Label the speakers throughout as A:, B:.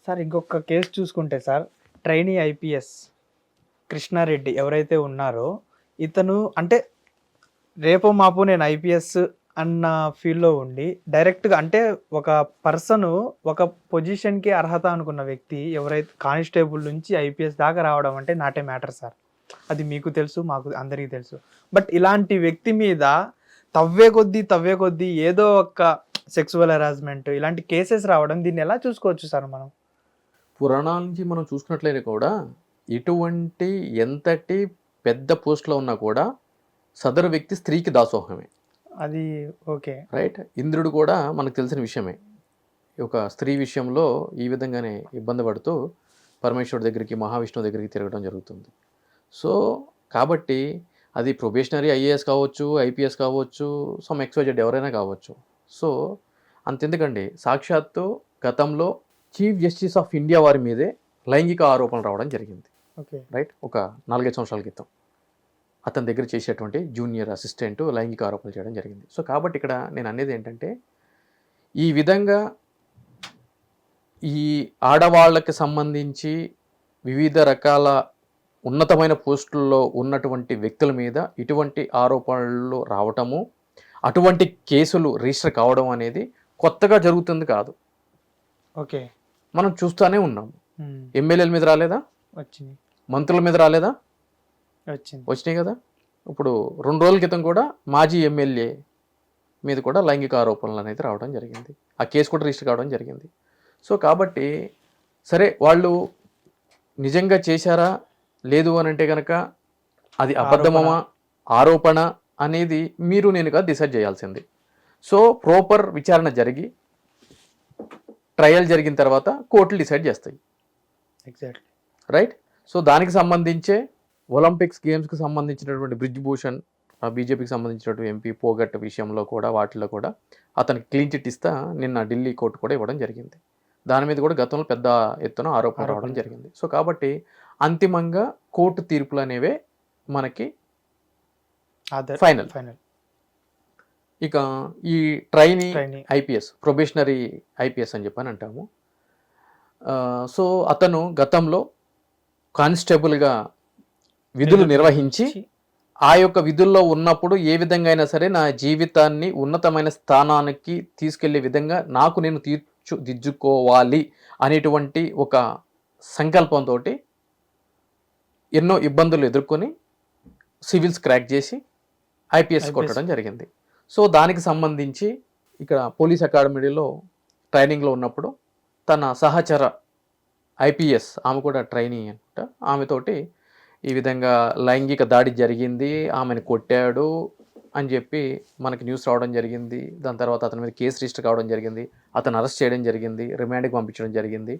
A: Sir ఇంకొక case చూసుకుంటే sir, trainee IPS Krishna Reddy ఎవరైతే ఉన్నారో ఇతను అంటే రేపో మాపో నేను ఐపీఎస్ అన్న ఫీల్డ్లో ఉండి డైరెక్ట్గా అంటే ఒక పర్సన్ ఒక పొజిషన్కి అర్హత అనుకున్న వ్యక్తి ఎవరైతే కానిస్టేబుల్ నుంచి ఐపీఎస్ దాకా రావడం అంటే నాటే మ్యాటర్ సార్. అది మీకు తెలుసు, మాకు అందరికీ తెలుసు. బట్ ఇలాంటి వ్యక్తి మీద తవ్వే కొద్దీ ఏదో ఒక సెక్సువల్ హెరాస్మెంట్ ఇలాంటి కేసెస్ రావడం, దీన్ని ఎలా చూసుకోవచ్చు సార్ మనం?
B: పురాణాల నుంచి మనం చూసుకున్నట్లయితే కూడా ఎటువంటి ఎంతటి పెద్ద పోస్ట్లో ఉన్నా కూడా సదరు వ్యక్తి స్త్రీకి దాసోహమే.
A: అది ఓకే,
B: రైట్. ఇంద్రుడు కూడా మనకు తెలిసిన విషయమే. ఒక స్త్రీ విషయంలో ఈ విధంగానే ఇబ్బంది పడుతూ పరమేశ్వరుడి దగ్గరికి, మహావిష్ణువు దగ్గరికి తిరగడం జరుగుతుంది. సో కాబట్టి అది ప్రొబేషనరీ ఐఏఎస్ కావచ్చు, ఐపీఎస్ కావచ్చు, సమ్ ఎక్స్వైజెడ్ ఎవరైనా కావచ్చు. సో అంతెందుకండి, సాక్షాత్తు గతంలో చీఫ్ జస్టిస్ ఆఫ్ ఇండియా వారి మీదే లైంగిక ఆరోపణలు రావడం జరిగింది.
A: Okay,
B: right. ఒక 4-5 సంవత్సరాల క్రితం అతని దగ్గర చేసేటువంటి జూనియర్ అసిస్టెంట్ లైంగిక ఆరోపణలు చేయడం జరిగింది. సో కాబట్టి ఇక్కడ నేను అనేది ఏంటంటే, ఈ విధంగా ఈ ఆడవాళ్ళకి సంబంధించి వివిధ రకాల ఉన్నతమైన పోస్టుల్లో ఉన్నటువంటి వ్యక్తుల మీద ఇటువంటి ఆరోపణలు రావటము, అటువంటి కేసులు రిజిస్టర్ కావడం అనేది కొత్తగా జరుగుతుంది కాదు.
A: ఓకే,
B: మనం చూస్తూనే ఉన్నాము. ఎమ్మెల్యేల మీద రాలేదా,
A: వచ్చింది.
B: మంత్రుల మీద రాలేదా,
A: వచ్చినాయి
B: కదా. ఇప్పుడు 2 రోజుల క్రితం కూడా మాజీ ఎమ్మెల్యే మీద కూడా లైంగిక ఆరోపణలు అనేది రావడం జరిగింది. ఆ కేసు కూడా రిజిస్టర్ కావడం జరిగింది. సో కాబట్టి సరే, వాళ్ళు నిజంగా చేశారా లేదు అని అంటే కనుక అది అబద్ధమా ఆరోపణ అనేది మీరు నేనుగా డిసైడ్ చేయాల్సింది. సో ప్రాపర్ విచారణ జరిగి ట్రయల్ జరిగిన తర్వాత కోర్టులు డిసైడ్ చేస్తాయి.
A: Exactly,
B: right. సో దానికి సంబంధించే ఒలింపిక్స్ గేమ్స్కి సంబంధించినటువంటి బ్రిజ్ భూషణ్, బీజేపీకి సంబంధించినటువంటి ఎంపీ పోగట్ విషయంలో కూడా వాటిలో కూడా అతనికి క్లీన్ చిట్ ఇస్తా నిన్న ఢిల్లీ కోర్టు కూడా ఇవ్వడం జరిగింది. దాని మీద కూడా గతంలో పెద్ద ఎత్తున ఆరోపణ రావడం జరిగింది. సో కాబట్టి అంతిమంగా కోర్టు తీర్పులు అనేవే మనకి ఫైనల్. ఇక ఈ ట్రైనీ ఐపీఎస్, ప్రొబేషనరీ ఐపీఎస్ అని చెప్పని అంటాము. సో అతను గతంలో కానిస్టేబుల్గా విధులు నిర్వహించి ఆ యొక్క విధుల్లో ఉన్నప్పుడు ఏ విధంగా అయినా సరే నా జీవితాన్ని ఉన్నతమైన స్థానానికి తీసుకెళ్లే విధంగా నాకు నేను తీర్చిదిద్దుకోవాలి అనేటువంటి ఒక సంకల్పంతో ఎన్నో ఇబ్బందులు ఎదుర్కొని సివిల్స్ క్రాక్ చేసి ఐపీఎస్ కొట్టడం జరిగింది. సో దానికి సంబంధించి ఇక్కడ పోలీస్ అకాడమీలో ట్రైనింగ్లో ఉన్నప్పుడు తన సహచర ఐపీఎస్, ఆమె కూడా ట్రైనీ అంట, ఆమెతోటి ఈ విధంగా లైంగిక దాడి జరిగింది, ఆమెను కొట్టాడు అని చెప్పి మనకి న్యూస్ రావడం జరిగింది. దాని తర్వాత అతని మీద కేసు రిజిస్టర్ కావడం జరిగింది, అతను అరెస్ట్ చేయడం జరిగింది, రిమాండ్కి పంపించడం జరిగింది.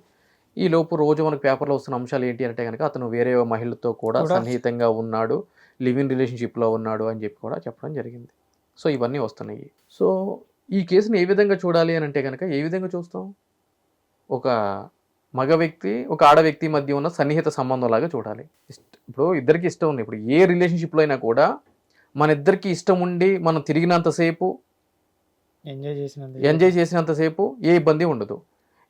B: ఈ లోపు రోజు మనకు పేపర్లో వస్తున్న అంశాలు ఏంటి అంటే కనుక అతను వేరే మహిళతో కూడా సన్నిహితంగా ఉన్నాడు, లివ్ ఇన్ రిలేషన్షిప్లో ఉన్నాడు అని చెప్పి కూడా చెప్పడం జరిగింది. సో ఇవన్నీ వస్తున్నాయి. సో ఈ కేసుని ఏ విధంగా చూడాలి అని అంటే కనుక ఏ విధంగా చూస్తాం, ఒక మగ వ్యక్తి ఒక ఆడ వ్యక్తి మధ్య ఉన్న సన్నిహిత సంబంధం లాగా చూడాలి. ఇప్పుడు ఇద్దరికి ఇష్టం ఉంది. ఇప్పుడు ఏ రిలేషన్షిప్లో అయినా కూడా మన ఇద్దరికి ఇష్టం ఉండి మనం తిరిగినంతసేపు, ఎంజాయ్ చేసినంతసేపు ఏ ఇబ్బంది ఉండదు.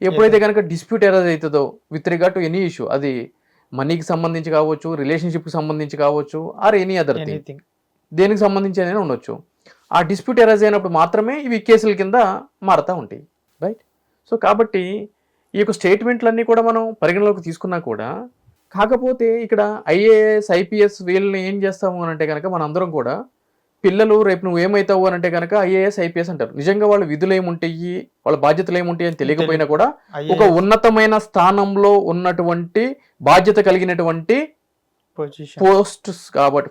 B: ఎప్పుడైతే కనుక డిస్ప్యూట్ ఎరైజ్ అవుతుందో with regard to any issue, అది మనీకి సంబంధించి కావచ్చు, రిలేషన్షిప్కి సంబంధించి కావచ్చు, ఆర్ ఎనీ అదర్ థింగ్, దేనికి సంబంధించి అయినా ఉండొచ్చు. ఆ డిస్ప్యూట్ ఎరైజ్ అయినప్పుడు మాత్రమే ఇవి కేసుల కింద మారుతూ ఉంటాయి. రైట్. సో కాబట్టి ఈ యొక్క స్టేట్మెంట్లన్నీ కూడా మనం పరిగణలోకి తీసుకున్నా కూడా, కాకపోతే ఇక్కడ ఐఏఎస్ ఐపీఎస్ వీళ్ళని ఏం చేస్తాము అని అంటే కనుక మనందరం కూడా పిల్లలు రేపు నువ్వు ఏమవుతావు అని అంటే కనుక ఐఏఎస్ ఐపీఎస్ అంటారు. నిజంగా వాళ్ళ విధులు ఏముంటాయి, వాళ్ళ బాధ్యతలు ఏముంటాయి అని తెలియకపోయినా కూడా ఒక ఉన్నతమైన స్థానంలో ఉన్నటువంటి బాధ్యత కలిగినటువంటి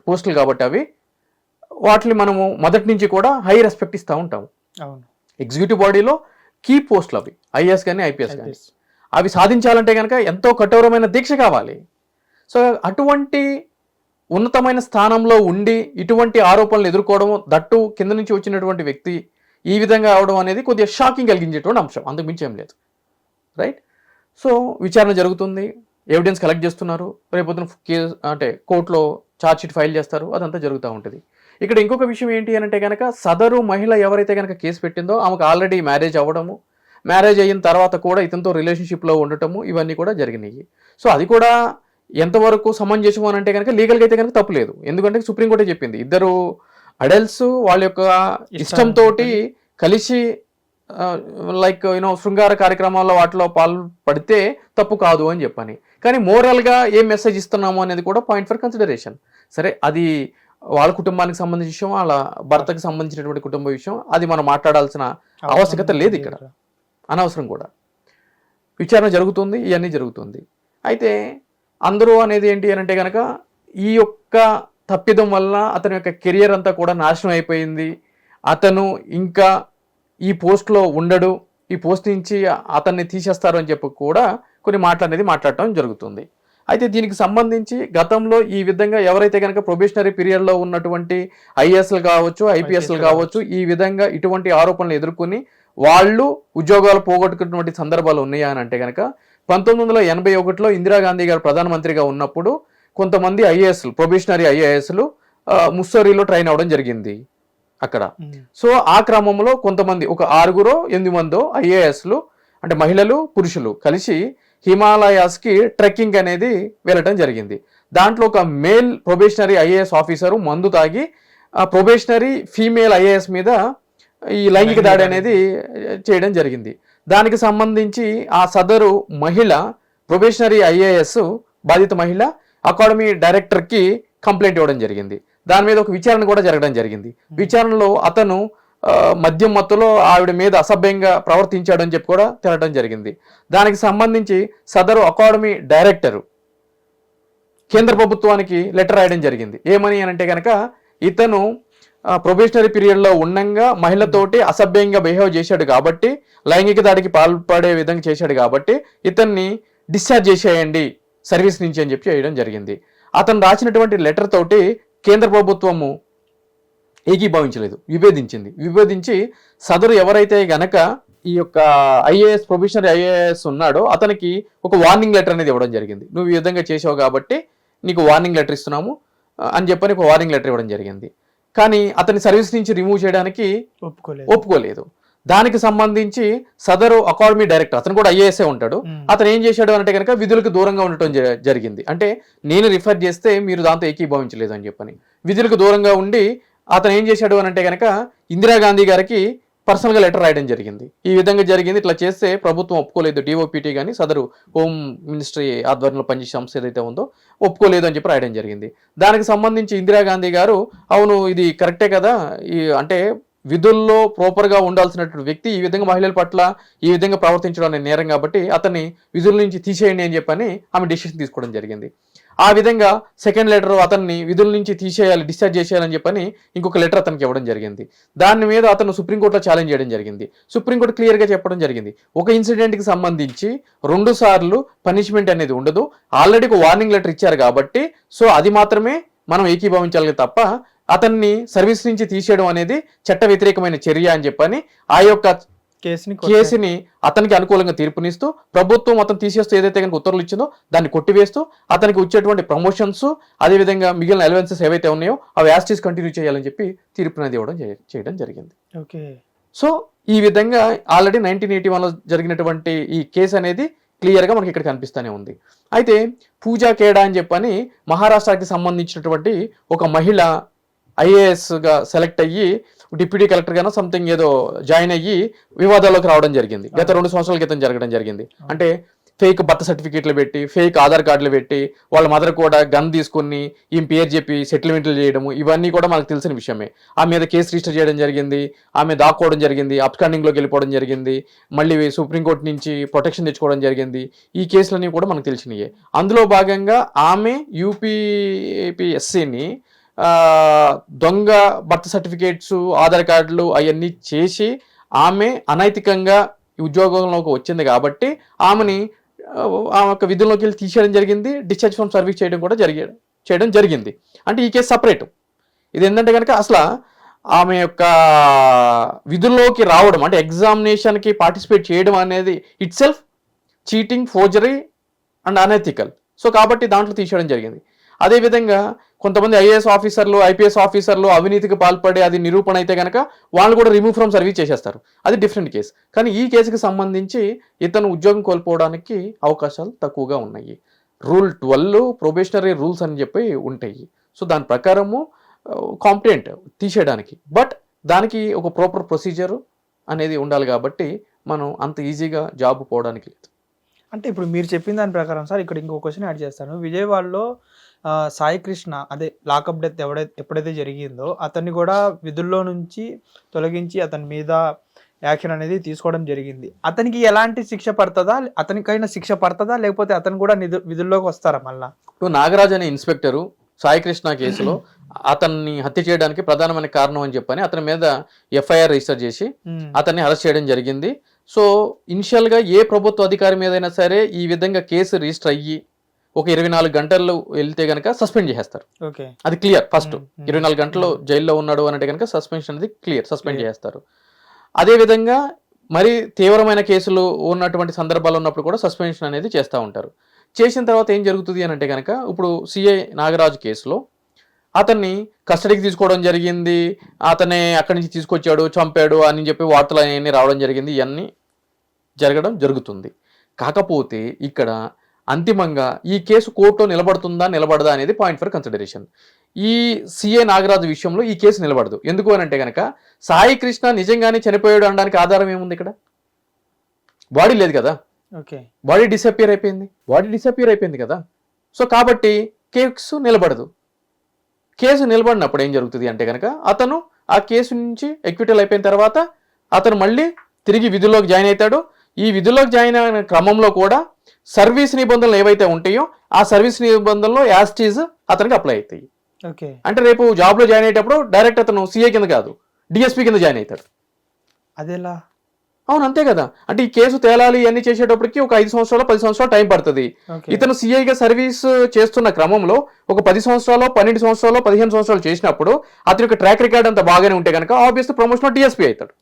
B: పోస్టులు కాబట్టి అవి వాటిని మనము మొదటి నుంచి కూడా హై రెస్పెక్ట్ ఇస్తూ ఉంటాము. ఎగ్జిక్యూటివ్ బాడీలో కీ పోస్టులు అవి, ఐఏఎస్ కానీ ఐపీఎస్ కానీ, అవి సాధించాలంటే కనుక ఎంతో కఠోరమైన దీక్ష కావాలి. సో అటువంటి ఉన్నతమైన స్థానంలో ఉండి ఇటువంటి ఆరోపణలు ఎదుర్కోవడం, దట్టు కింద నుంచి వచ్చినటువంటి వ్యక్తి ఈ విధంగా అవడం అనేది కొద్దిగా షాకింగ్ కలిగించేటువంటి అంశం, అంతకు మించి ఏం లేదు. రైట్. సో విచారణ జరుగుతుంది, ఎవిడెన్స్ కలెక్ట్ చేస్తున్నారు, రేపొద్దున కేసు అంటే కోర్టులో ఛార్జ్ షీట్ ఫైల్ చేస్తారు, అదంతా జరుగుతూ ఉంటుంది. ఇక్కడ ఇంకొక విషయం ఏంటి అని అంటే కనుక సదరు మహిళ ఎవరైతే కనుక కేసు పెట్టిందో ఆమెకు ఆల్రెడీ మ్యారేజ్ అవ్వడము, మ్యారేజ్ అయిన తర్వాత కూడా ఇతనితో రిలేషన్షిప్లో ఉండటము ఇవన్నీ కూడా జరిగినాయి. సో అది కూడా ఎంతవరకు సమంజసం అని అంటే కనుక లీగల్గా అయితే కనుక తప్పులేదు. ఎందుకంటే సుప్రీంకోర్టే చెప్పింది ఇద్దరు అడల్ట్స్ వాళ్ళ యొక్క ఇష్టంతో కలిసి లైక్ శృంగార కార్యక్రమాల్లో వాటిలో పాల్పడితే తప్పు కాదు అని చెప్పని. కానీ మోరల్గా ఏం మెసేజ్ ఇస్తున్నాము అనేది కూడా పాయింట్ ఫర్ కన్సిడరేషన్. సరే, అది వాళ్ళ కుటుంబానికి సంబంధించిన విషయం, వాళ్ళ భర్తకు సంబంధించినటువంటి కుటుంబ విషయం, అది మనం మాట్లాడాల్సిన ఆవశ్యకత లేదు ఇక్కడ, అనవసరం కూడా. విచారణ జరుగుతుంది, ఇవన్నీ జరుగుతుంది. అయితే అందరూ అనేది ఏంటి అని అంటే కనుక ఈ యొక్క తప్పిదం వల్ల అతని యొక్క కెరియర్ అంతా కూడా నాశనం అయిపోయింది, అతను ఇంకా ఈ పోస్ట్లో ఉండడు, ఈ పోస్ట్ నుంచి అతన్ని తీసేస్తారు అని చెప్పి కూడా కొన్ని మాటలు మాట్లాడటం జరుగుతుంది. అయితే దీనికి సంబంధించి గతంలో ఈ విధంగా ఎవరైతే కనుక ప్రొబేషనరీ పీరియడ్లో ఉన్నటువంటి ఐఏఎస్లు కావచ్చు, ఐపీఎస్లు కావచ్చు, ఈ విధంగా ఇటువంటి ఆరోపణలు ఎదుర్కొని వాళ్ళు ఉద్యోగాలు పోగొట్టుకున్నటువంటి సందర్భాలు ఉన్నాయా అని అంటే కనుక 1981లో ఇందిరాగాంధీ గారు ప్రధానమంత్రిగా ఉన్నప్పుడు కొంతమంది ఐఏఎస్లు, ప్రొబేషనరీ ఐఏఎస్లు ముస్సోరీలో ట్రైన్ అవ్వడం జరిగింది అక్కడ. సో ఆ క్రమంలో కొంతమంది, ఒక 6-8 మందో ఐఏఎస్లు అంటే మహిళలు పురుషులు కలిసి హిమాలయాస్కి ట్రెక్కింగ్ అనేది వెళ్ళటం జరిగింది. దాంట్లో ఒక మేల్ ప్రొబేషనరీ ఐఏఎస్ ఆఫీసరు మందు తాగి ఆ ప్రొబేషనరీ ఫీమేల్ ఐఏఎస్ మీద ఈ లైంగిక దాడి అనేది చేయడం జరిగింది. దానికి సంబంధించి ఆ సదరు మహిళ, ప్రొబేషనరీ ఐఏఎస్ బాధిత మహిళ అకాడమీ డైరెక్టర్కి కంప్లైంట్ ఇవ్వడం జరిగింది. దాని మీద ఒక విచారణ కూడా జరగడం జరిగింది. విచారణలో అతను మద్యం మత్తులో ఆవిడ మీద అసభ్యంగా ప్రవర్తించాడని చెప్పి కూడా తెలటం జరిగింది. దానికి సంబంధించి సదరు అకాడమీ డైరెక్టరు కేంద్ర ప్రభుత్వానికి లెటర్ రాయడం జరిగింది. ఏమని అని అంటే కనుక ఇతను ప్రొబేషనరీ పీరియడ్లో ఉండంగా మహిళతోటి అసభ్యంగా బిహేవ్ చేశాడు కాబట్టి, లైంగిక దాడికి పాల్పడే విధంగా చేశాడు కాబట్టి ఇతన్ని డిశ్చార్జ్ చేసేయండి సర్వీస్ నుంచి అని చెప్పి చేయడం జరిగింది. అతను రాసినటువంటి లెటర్ తోటి కేంద్ర ప్రభుత్వము ఏకీభవించలేదు, విభేదించి సదరు ఎవరైతే గనక ఈ యొక్క ఐఏఎస్ ప్రొబేషనరీ ఐఏఎస్ ఉన్నాడో అతనికి ఒక వార్నింగ్ లెటర్ అనేది ఇవ్వడం జరిగింది. నువ్వు ఈ విధంగా చేసావు కాబట్టి నీకు వార్నింగ్ లెటర్ ఇస్తున్నాము అని చెప్పని ఒక వార్నింగ్ లెటర్ ఇవ్వడం జరిగింది. కానీ అతని సర్వీస్ నుంచి రిమూవ్ చేయడానికి ఒప్పుకోలేదు. దానికి సంబంధించి సదరు అకాడమీ డైరెక్టర్, అతను కూడా ఐఏఎస్ఏ ఉంటాడు, అతను ఏం చేశాడు అంటే కనుక విధులకు దూరంగా ఉండటం జరిగింది. అంటే నేను రిఫర్ చేస్తే మీరు దాంతో ఏకీభవించలేదు అని చెప్పని విధులకు దూరంగా ఉండి అతను ఏం చేశాడు అని అంటే కనుక ఇందిరాగాంధీ గారికి పర్సనల్గా లెటర్ రాయడం జరిగింది. ఈ విధంగా జరిగింది, ఇట్లా చేస్తే ప్రభుత్వం ఒప్పుకోలేదు, డిఓపిటీ కానీ సదరు హోమ్ మినిస్ట్రీ ఆధ్వర్యంలో పనిచేసే సంస్థ ఏదైతే ఉందో ఒప్పుకోలేదు అని చెప్పి రాయడం జరిగింది. దానికి సంబంధించి ఇందిరాగాంధీ గారు అవును ఇది కరెక్టే కదా, అంటే విధుల్లో ప్రాపర్గా ఉండాల్సినటువంటి వ్యక్తి ఈ విధంగా మహిళల పట్ల ఈ విధంగా ప్రవర్తించడం అనే నేరం కాబట్టి అతన్ని విధుల నుంచి తీసేయండి అని చెప్పని ఆమె డిసిషన్ తీసుకోవడం జరిగింది. ఆ విధంగా సెకండ్ లెటర్ అతన్ని విధుల నుంచి తీసేయాలి, డిశ్చార్జ్ చేసేయాలని చెప్పని ఇంకొక లెటర్ అతనికి ఇవ్వడం జరిగింది. దాని మీద అతను సుప్రీంకోర్టులో ఛాలెంజ్ చేయడం జరిగింది. సుప్రీంకోర్టు క్లియర్గా చెప్పడం జరిగింది, ఒక ఇన్సిడెంట్కి సంబంధించి 2 సార్లు పనిష్మెంట్ అనేది ఉండదు, ఆల్రెడీ ఒక వార్నింగ్ లెటర్ ఇచ్చారు కాబట్టి సో అది మాత్రమే మనం ఏకీభవించాలి తప్ప అతన్ని సర్వీస్ నుంచి తీసేయడం అనేది చట్ట వ్యతిరేకమైన చర్య అని చెప్పని ఆ యొక్క కేసుని అతనికి అనుకూలంగా తీర్పునిస్తూ ప్రభుత్వం అతను తీసేస్తూ ఏదైతే కనుక ఉత్తర్వులు ఇచ్చిందో దాన్ని కొట్టివేస్తూ అతనికి వచ్చేటువంటి ప్రమోషన్స్ అదేవిధంగా మిగిలిన అలవెన్సెస్ ఏవైతే ఉన్నాయో అవి యాస్టీస్ కంటిన్యూ చేయాలని చెప్పి తీర్పునది ఇవ్వడం చేయడం జరిగింది.
A: ఓకే,
B: సో ఈ విధంగా ఆల్రెడీ 1981లో జరిగినటువంటి ఈ కేసు అనేది క్లియర్గా మనకి ఇక్కడ కనిపిస్తూనే ఉంది. అయితే పూజా ఖేడా అని చెప్పని మహారాష్ట్రకి సంబంధించినటువంటి ఒక మహిళ ఐఏఎస్గా సెలెక్ట్ అయ్యి డిప్యూటీ కలెక్టర్గానో సంథింగ్ ఏదో జాయిన్ అయ్యి వివాదాల్లోకి రావడం జరిగింది. గత 2 సంవత్సరాల క్రితం జరగడం జరిగింది. అంటే ఫేక్ బర్త్ సర్టిఫికేట్లు పెట్టి, ఫేక్ ఆధార్ కార్డులు పెట్టి, వాళ్ళ మదర్ కూడా గన్ తీసుకుని ఈమె పేరు చెప్పి సెటిల్మెంట్లు చేయడము ఇవన్నీ కూడా మనకు తెలిసిన విషయమే. ఆమె మీద కేసు రిజిస్టర్ చేయడం జరిగింది, ఆమె దాక్కోవడం జరిగింది, అబ్స్కాండింగ్లోకి వెళ్ళిపోవడం జరిగింది, మళ్ళీ సుప్రీంకోర్టు నుంచి ప్రొటెక్షన్ తెచ్చుకోవడం జరిగింది. ఈ కేసులన్నీ కూడా మనకు తెలిసినయే. అందులో భాగంగా ఆమె యూపీఎస్సీని దొంగ బర్త్ సర్టిఫికేట్స్, ఆధార్ కార్డులు అవన్నీ చేసి ఆమె అనైతికంగా ఉద్యోగంలోకి వచ్చింది కాబట్టి ఆమె యొక్క విధుల్లోకి వెళ్ళి తీసేయడం జరిగింది, డిశ్చార్జ్ ఫ్రమ్ సర్వీస్ చేయడం జరిగింది. అంటే ఈ కేసు సపరేట్. ఇది ఏంటంటే కనుక అసలు ఆమె యొక్క విధుల్లోకి రావడం అంటే ఎగ్జామినేషన్కి పార్టిసిపేట్ చేయడం అనేది it self cheating, forgery and unethical. So కాబట్టి దాంట్లో తీసేయడం జరిగింది. అదేవిధంగా కొంతమంది ఐఏఎస్ ఆఫీసర్లు, ఐపీఎస్ ఆఫీసర్లు అవినీతికి పాల్పడి అది నిరూపణ అయితే కనుక వాళ్ళు కూడా రిమూవ్ ఫ్రమ్ సర్వీస్ చేసేస్తారు. అది డిఫరెంట్ కేసు. కానీ ఈ కేసుకి సంబంధించి ఇతను ఉద్యోగం కోల్పోవడానికి అవకాశాలు తక్కువగా ఉన్నాయి. రూల్ 12 ప్రొబేషనరీ రూల్స్ అని చెప్పి ఉంటాయి. సో దాని ప్రకారము కాంప్లైంట్ తీసేయడానికి, బట్ దానికి ఒక ప్రాపర్ ప్రొసీజర్ అనేది ఉండాలి కాబట్టి మనం అంత ఈజీగా జాబ్ పోవడానికి లేదు.
A: అంటే ఇప్పుడు మీరు చెప్పిన దాని ప్రకారం సార్ ఇక్కడ ఇంకో క్వశ్చన్ యాడ్ చేస్తాను. విజయవాడలో సాయి కృష్ణ అదే లాకప్ డెత్ ఎప్పుడైతే జరిగిందో అతన్ని కూడా విధుల్లో నుంచి తొలగించి అతని మీద యాక్షన్ అనేది తీసుకోవడం జరిగింది. అతనికి ఎలాంటి శిక్ష పడుతుందా, అతనికైనా శిక్ష పడుతుందా, లేకపోతే అతను కూడా విధుల్లోకి వస్తారా మళ్ళా?
B: ఇప్పుడు నాగరాజ్ అనే ఇన్స్పెక్టరు సాయి కృష్ణ కేసులో అతన్ని హత్య చేయడానికి ప్రధానమైన కారణం అని చెప్పని అతని మీద ఎఫ్ఐఆర్ రిజిస్టర్ చేసి అతన్ని అరెస్ట్ చేయడం జరిగింది. సో ఇనిషియల్ గా ఏ ప్రభుత్వ అధికారి మీదైనా సరే ఈ విధంగా కేసు రిజిస్టర్ అయ్యి ఒక 24 గంటలు వెళ్తే గనక సస్పెండ్ చేసేస్తారు. అది క్లియర్. ఫస్ట్ 24 గంటలు జైల్లో ఉన్నాడు అంటే కనుక సస్పెన్షన్ అనేది క్లియర్, సస్పెండ్ చేస్తారు. అదే విధంగా మరి తీవ్రమైన కేసులు ఉన్నటువంటి సందర్భాలు ఉన్నప్పుడు కూడా సస్పెన్షన్ అనేది చేస్తూ ఉంటారు. చేసిన తర్వాత ఏం జరుగుతుంది అని అంటే కనుక ఇప్పుడు సిఐ నాగరాజు కేసులో అతన్ని కస్టడీకి తీసుకోవడం జరిగింది, అతనే అక్కడి నుంచి తీసుకొచ్చాడు, చంపాడు అని చెప్పి వార్తలు అవన్నీ రావడం జరిగింది, ఇవన్నీ జరగడం జరుగుతుంది. కాకపోతే ఇక్కడ అంతిమంగా ఈ కేసు కోర్టులో నిలబడదా అనేది పాయింట్ ఫర్ కన్సిడరేషన్. ఈ సిఐ నాగరాజు విషయంలో ఈ కేసు నిలబడదు. ఎందుకు అని అంటే కనుక సాయి కృష్ణ నిజంగానే చనిపోయాడు అనడానికి ఆధారం ఏముంది? ఇక్కడ బాడీ లేదు కదా, బాడీ డిసపియర్ అయిపోయింది కదా. సో కాబట్టి కేసు నిలబడదు. కేసు నిలబడినప్పుడు ఏం జరుగుతుంది అంటే కనుక అతను ఆ కేసు నుంచి ఎక్విటల్ అయిపోయిన తర్వాత అతను మళ్ళీ తిరిగి విధుల్లోకి జాయిన్ అవుతాడు. ఈ విధుల్లోకి జాయిన్ అయిన క్రమంలో కూడా సర్వీస్ నిబంధనలు ఏవైతే ఉంటాయో ఆ సర్వీస్ నిబంధనలు యాస్టీజ్ అతనికి అప్లై అవుతాయి. అంటే రేపు జాబ్లో జాయిన్ అయ్యేటప్పుడు డైరెక్ట్ అతను సిఏ కింద కాదు, డిఎస్పీ కింద జాయిన్ అవుతాడు.
A: అదేలా?
B: అవును, అంతే కదా. అంటే ఈ కేసు తేలాలి అన్ని చేసేటప్పటికి ఒక 5 సంవత్సరాలు 10 సంవత్సరాలు టైం పడుతుంది. ఇతను సిఐగా సర్వీస్ చేస్తున్న క్రమంలో ఒక 10 సంవత్సరాలు 12 సంవత్సరాలు 15 సంవత్సరాలు చేసినప్పుడు అతని యొక్క ట్రాక్ రికార్డ్ అంతా బాగానే ఉంటే కనుక ఆబ్వియస్లీ ప్రమోషన్ డిఎస్పీ అవుతాడు.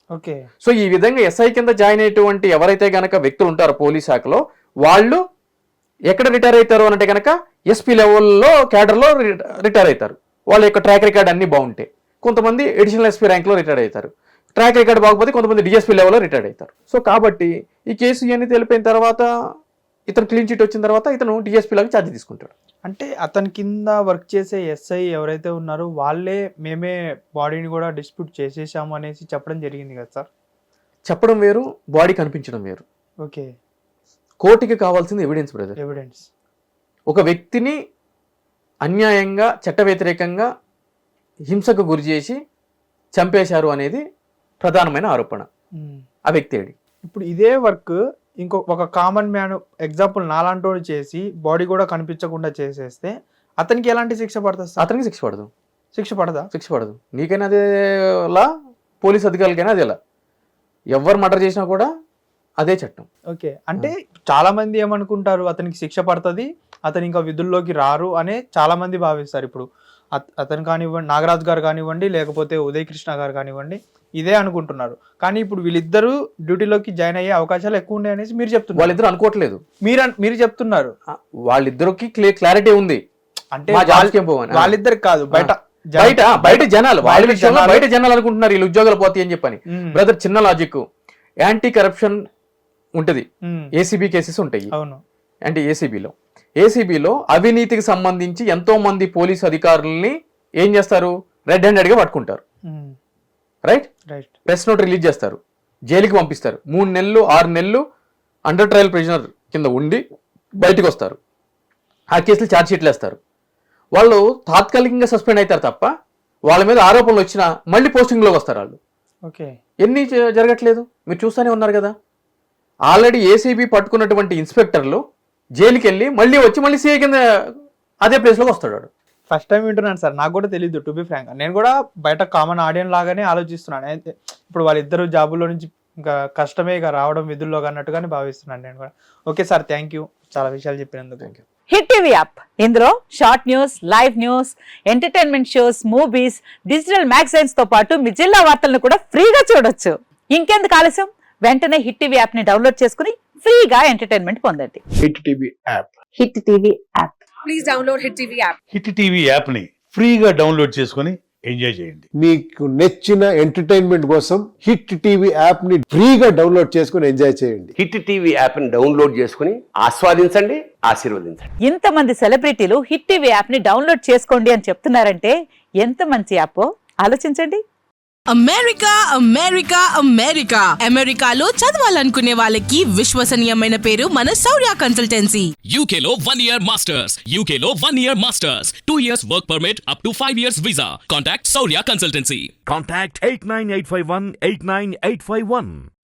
B: సో ఈ విధంగా ఎస్ఐ కింద జాయిన్ అయ్యేటువంటి ఎవరైతే గనక వ్యక్తులు ఉంటారో పోలీస్ శాఖలో వాళ్ళు ఎక్కడ రిటైర్ అవుతారు అంటే కనుక ఎస్పీ లెవెల్లో క్యాడర్లో రిటైర్ అవుతారు. వాళ్ళ యొక్క ట్రాక్ రికార్డ్ అన్ని బాగుంటాయి. కొంతమంది అడిషనల్ ఎస్పీ ర్యాంక్లో రిటైర్ అవుతారు. ట్రాక్ రికార్డ్ బాగపోతే కొంతమంది డిఎస్పీ లెవెల్లో రిటైర్ అవుతారు. సో కాబట్టి ఈ కేసు ఇవన్నీ తెలిపిన తర్వాత ఇతను క్లీన్ చిట్ వచ్చిన తర్వాత ఇతను డిఎస్పీ లాగా ఛార్జ్ తీసుకుంటాడు.
A: అంటే అతని కింద వర్క్ చేసే ఎస్ఐ ఎవరైతే ఉన్నారో వాళ్ళే మేమే బాడీని కూడా డిస్ప్యూట్ చేసేసాము అనేసి చెప్పడం జరిగింది కదా సార్?
B: చెప్పడం వేరు, బాడీ కనిపించడం వేరు.
A: ఓకే.
B: కోర్టుకి కావాల్సింది ఎవిడెన్స్ బ్రదర్.
A: ఎవిడెన్స్.
B: ఒక వ్యక్తిని అన్యాయంగా చట్ట వ్యతిరేకంగా హింసకు గురి చేసి చంపేశారు అనేది ప్రధానమైన ఆరోపణ. ఆ వ్యక్తి ఏడి?
A: ఇప్పుడు ఇదే వర్క్ ఒక కామన్ మ్యాన్ ఎగ్జాంపుల్ నాలాంటోడు చేసి బాడీ కూడా కనిపించకుండా చేసేస్తే అతనికి ఎలాంటి శిక్ష పడుతుంది?
B: అతనికి శిక్ష పడదు.
A: శిక్ష పడదా?
B: శిక్ష పడదు. నీకైనా అదేలా, పోలీస్ అధికారులకైనా అదేలా. ఎవరు మర్డర్ చేసినా కూడా అదే చట్టం.
A: ఓకే. అంటే చాలా మంది ఏమనుకుంటారు, అతనికి శిక్ష పడుతుంది, అతను ఇంకా విధుల్లోకి రారు అనే చాలా మంది భావిస్తారు. ఇప్పుడు అతను కానివ్వండి, నాగరాజు గారు కానివ్వండి, లేకపోతే ఉదయ్ కృష్ణ గారు కానివ్వండి, ఇదే అనుకుంటున్నారు. కానీ ఇప్పుడు వీళ్ళిద్దరూ డ్యూటీలోకి జాయిన్ అయ్యే అవకాశాలు ఎక్కువ ఉన్నాయి అనేసి మీరు చెప్తున్నారు.
B: వాళ్ళిద్దరు అనుకోవట్లేదు,
A: మీరు చెప్తున్నారు.
B: వాళ్ళిద్దరికి క్లారిటీ ఉంది.
A: అంటే వాళ్ళిద్దరికి కాదు, బయట జనాలు వాళ్ళ విషయంలో బయట జనాలు అనుకుంటున్నారు వీళ్ళు ఉద్యోగాలు పోతాయి అని చెప్పని.
B: బ్రదర్, చిన్న లాజిక్, యాంటీ కరప్షన్ ఉంటది, ఏసీబీ కేసెస్ ఉంటాయి.
A: అవును.
B: అంటే ఏసీబీలో అవినీతికి సంబంధించి ఎంతో మంది పోలీసు అధికారుల్ని ఏం చేస్తారు, రెడ్ హ్యాండెడ్ గా పట్టుకుంటారు. రైట్. ప్రెస్ నోట్ రిలీజ్ చేస్తారు, జైలుకి పంపిస్తారు. 3 నెలలు 6 నెలలు అండర్ ట్రయల్ ప్రిజనర్ కింద ఉండి బయటకు వస్తారు. ఆ కేసులు ఛార్జ్ షీట్లు వేస్తారు. వాళ్ళు తాత్కాలికంగా సస్పెండ్ అవుతారు తప్ప వాళ్ళ మీద ఆరోపణలు వచ్చినా మళ్ళీ పోస్టింగ్లోకి వస్తారు వాళ్ళు. ఎన్ని జరగట్లేదు, మీరు చూస్తూనే ఉన్నారు కదా. ఆల్రెడీ ఏసీబీ పట్టుకున్నటువంటి ఇన్స్పెక్టర్లు జైలుకి వెళ్ళి మళ్ళీ వచ్చి మళ్ళీ సీఐ కింద అదే ప్లేస్లోకి వస్తాడు.
A: ఫస్ట్ టైం వింటున్నాను సార్, నాకు కూడా తెలియదు టు బి ఫ్రాంక్. నేను కూడా బయట కామన్ ఆడియన్స్ లాగానే ఆలోచిస్తున్నాను. అయితే ఇప్పుడు వాళ్ళిద్దరు జాబుల్లో నుంచి ఇంకా కష్టమే ఇక రావడం విధుల్లో అన్నట్టుగానే భావిస్తున్నాను నేను కూడా. ఓకే సార్, థ్యాంక్ యూ, చాలా విషయాలు చెప్పినందుకు.
C: హిట్ టీవీ యాప్, ఇందులో short news, live news, entertainment shows, movies, digital magazines తో పాటు మీ జిల్లా వార్తలను కూడా ఫ్రీగా చూడొచ్చు. ఇంకెందుకు ఆలస్యం, వెంటనే హిట్ టీవీ యాప్ ని డౌన్లోడ్ చేసుకుని ఫ్రీగా ఎంటర్టైన్మెంట్ పొందండి.
D: Hit TV app.
C: Hit TV app.
E: Please download Hit TV app.
D: Hit TV app ని ఫ్రీగా డౌన్లోడ్ చేసుకొని ఎంజాయ్ చేయండి.
E: మీకు నచ్చిన ఎంటర్టైన్మెంట్ కోసం హిట్ టీవీ యాప్ ని ఫ్రీగా డౌన్లోడ్ చేసుకుని ఎంజాయ్ చేయండి.
F: హిట్ టీవీ యాప్ని డౌన్లోడ్ చేసుకుని ఆస్వాదించండి, ఆశీర్వదించండి.
C: ఇంతమంది సెలబ్రిటీలు హిట్ టీవీ యాప్ ని డౌన్లోడ్ చేసుకోండి అని చెప్తున్నారంటే ఎంత మంచి యాప్ ఆలోచించండి.
G: అమెరికా అమెరికా అమెరికా అమెరికాలో చదవాలనుకునే వాళ్ళకి విశ్వసనీయమైన పేరు మన శౌర్య కన్సల్టెన్సీ.
H: UK లో 1 year masters. UK లో 1 year masters. 2 years work permit up to 5 years visa. Contact Saurya Consultancy.
I: Contact 89851 89851.